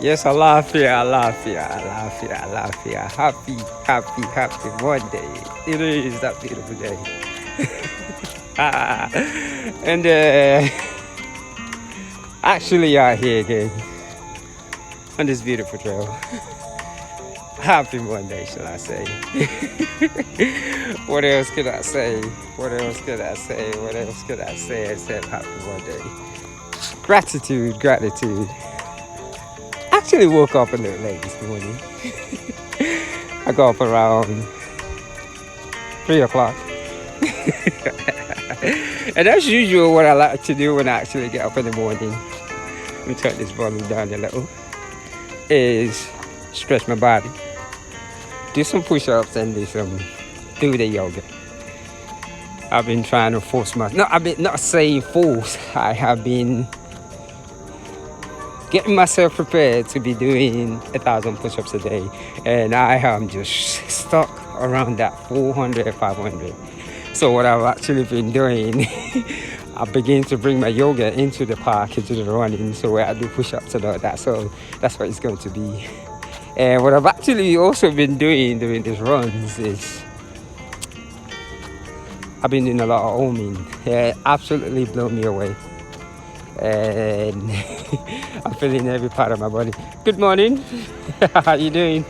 Yes, Alafia, Alafia, Alafia, Alafia. Happy, happy, happy Monday. It is that beautiful day. And actually out here again on this beautiful trail. Happy Monday, shall I say. What else could I say? What else could I say? What else could I say except happy Monday? Gratitude, gratitude. Actually woke up a little late this morning. I got up around 3 o'clock. And that's usually what I like to do when I actually get up in the morning. Let me turn this volume down a little. Is stretch my body. Do some push-ups and do the yoga. I've been trying to force not saying force. I have been getting myself prepared to be doing 1,000 push-ups a day, and I am just stuck around that 400, 500. So what I've actually been doing, I begin to bring my yoga into the park, into the running, so where I do push-ups and all that. So that's what it's going to be. And what I've actually also been doing during these runs is I've been doing a lot of oming. It absolutely blew me away. And I'm feeling every part of my body. Good morning. How you doing?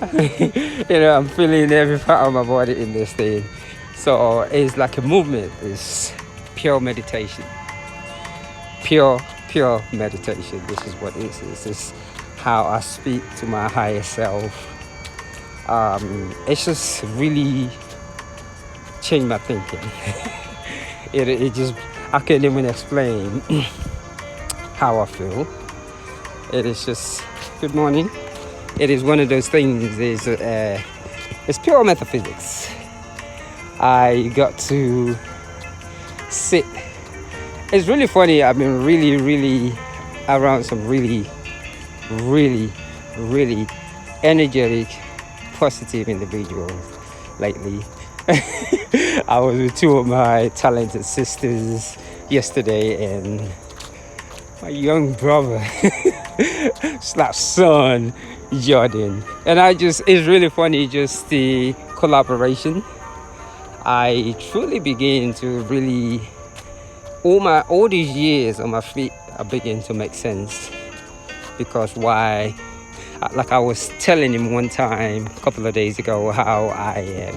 I'm feeling every part of my body in this thing. So it's like a movement. It's pure meditation. Pure meditation. This is what it is. This is how I speak to my higher self. It's just really changed my thinking. It just, I can't even explain how I feel. It is just, good morning. It is one of those things, it's pure metaphysics. I got to sit. It's really funny, I've been really around some really energetic, positive individuals lately. I was with two of my talented sisters yesterday, and my young brother slash son Jordan, and it's really funny, just the collaboration. I truly begin to really, all these years on my feet are beginning to make sense, because why, like I was telling him one time a couple of days ago, how I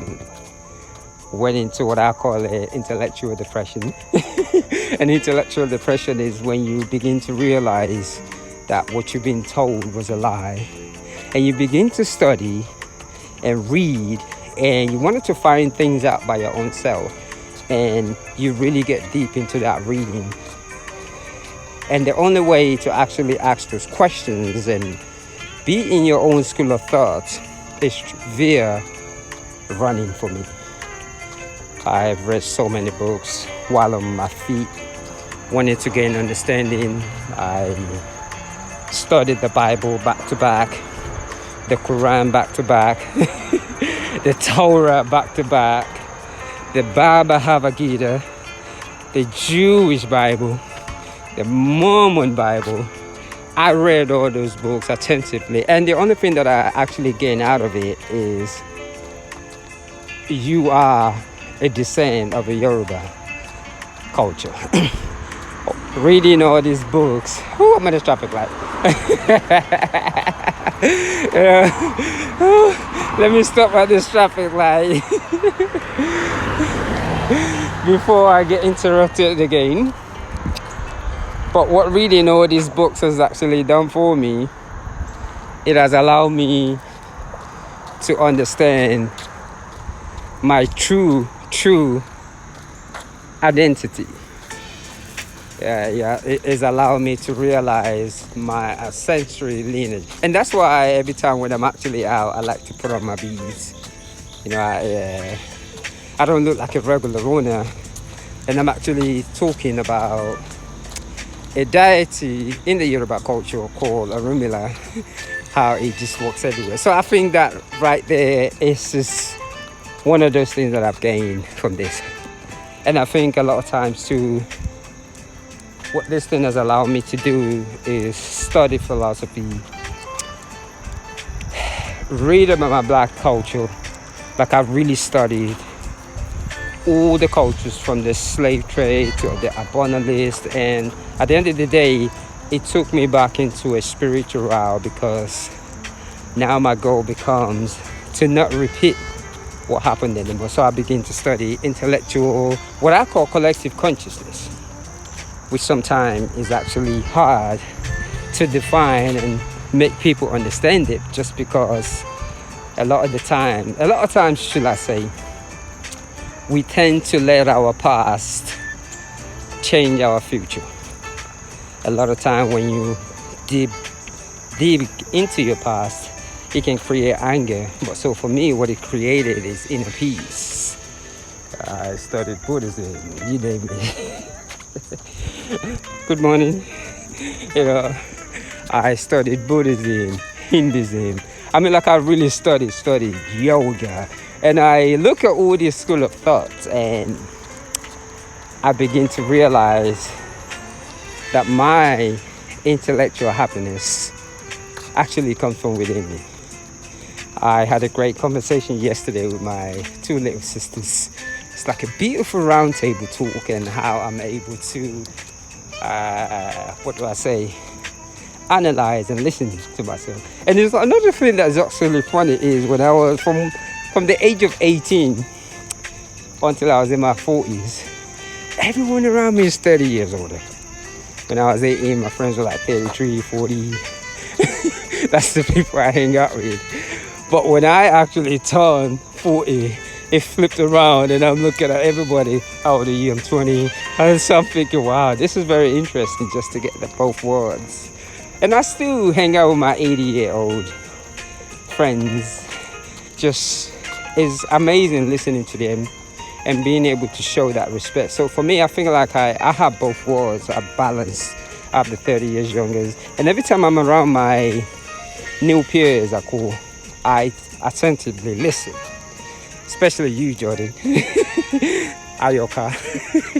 went into what I call intellectual depression. And intellectual depression is when you begin to realize that what you've been told was a lie, and you begin to study and read, and you wanted to find things out by your own self, and you really get deep into that reading. And the only way to actually ask those questions and be in your own school of thought is via running for me. I've read so many books while on my feet, wanted to gain understanding. I studied the Bible back to back, the Quran back to back, the Torah back to back, the Bhagavad Gita, the Jewish Bible, the Mormon Bible. I read all those books attentively, and the only thing that I actually gained out of it is you are a descent of a Yoruba culture. Reading all these books. Oh, I'm at the traffic light. Let me stop at this traffic light before I get interrupted again. But what reading all these books has actually done for me, it has allowed me to understand my true identity. It has allowed me to realize my ancestry lineage. And that's why every time when I'm actually out, I like to put on my beads. I don't look like a regular owner. And I'm actually talking about a deity in the Yoruba culture called Orunmila, how it just works everywhere. So I think that right there is just one of those things that I've gained from this. And I think a lot of times too, what this thing has allowed me to do is study philosophy, read about my black culture. Like I've really studied all the cultures from the slave trade to the abolitionist, and at the end of the day, it took me back into a spiritual realm, because now my goal becomes to not repeat what happened anymore. So I begin to study intellectual, what I call collective consciousness, which sometimes is actually hard to define and make people understand it, just because a lot of times should I say, we tend to let our past change our future. A lot of time when you dig into your past, it can create anger. But so for me, what it created is inner peace. I studied Buddhism, you name it. Good morning. I studied Buddhism, Hinduism. I mean, like I really studied yoga. And I look at all these school of thoughts, and I begin to realize that my intellectual happiness actually comes from within me. I had a great conversation yesterday with my two little sisters. It's like a beautiful round table talk, and how I'm able to, analyze and listen to myself. And there's another thing that's actually funny is when I was from the age of 18 until I was in my 40s, everyone around me is 30 years older. When I was 18, my friends were like 33, 40. That's the people I hang out with. But when I actually turned 40, it flipped around, and I'm looking at everybody. How old are you? I'm 20. And so I'm thinking, wow, this is very interesting just to get the both worlds. And I still hang out with my 80-year-old friends. Just is amazing listening to them and being able to show that respect. So for me, I feel like I have both worlds. I balance. I have the 30 years younger. And every time I'm around my new peers, I attentively listen. Especially you, Jordan. Ayoka.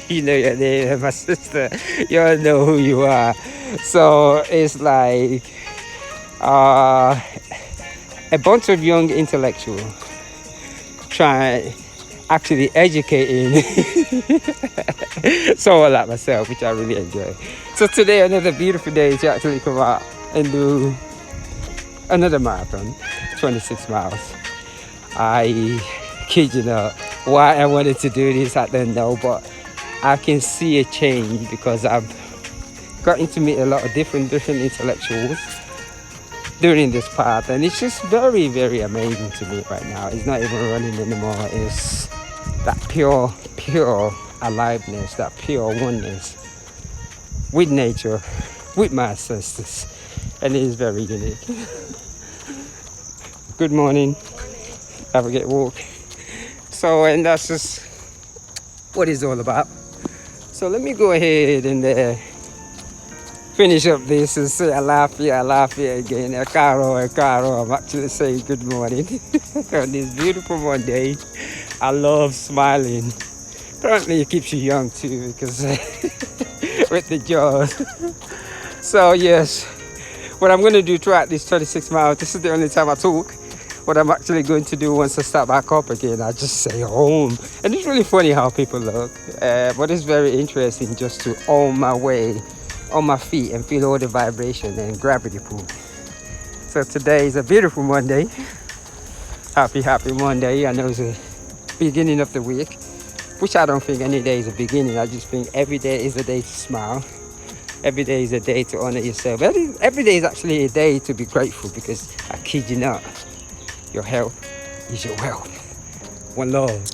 You know your name, my sister. You all know who you are. So it's like a bunch of young intellectuals actually educating someone like myself, which I really enjoy. So today, another beautiful day to actually come out and do another marathon, 26 miles. I kid you not, why I wanted to do this, I don't know, but I can see a change because I've gotten to meet a lot of different intellectuals during this path, and it's just very, very amazing to me right now. It's not even running anymore. It's that pure aliveness, that pure oneness with nature, with my ancestors, and it is very unique. Good morning. Have a great walk. So, and that's just what it's all about. So let me go ahead and finish up this and say Alafia again. Ekaro. I'm actually saying good morning on this beautiful Monday. I love smiling. Apparently it keeps you young too, because with the jaws. So yes, what I'm going to do throughout these 26 miles, this is the only time I talk. What I'm actually going to do once I start back up again, I just say home. And it's really funny how people look. But it's very interesting just to own my way on my feet and feel all the vibration and gravity pull. So today is a beautiful Monday. Happy Monday. I know it's a beginning of the week, which I don't think any day is a beginning. I just think every day is a day to smile. Every day is a day to honor yourself. Every day is actually a day to be grateful, because I kid you not, your health is your wealth. One love.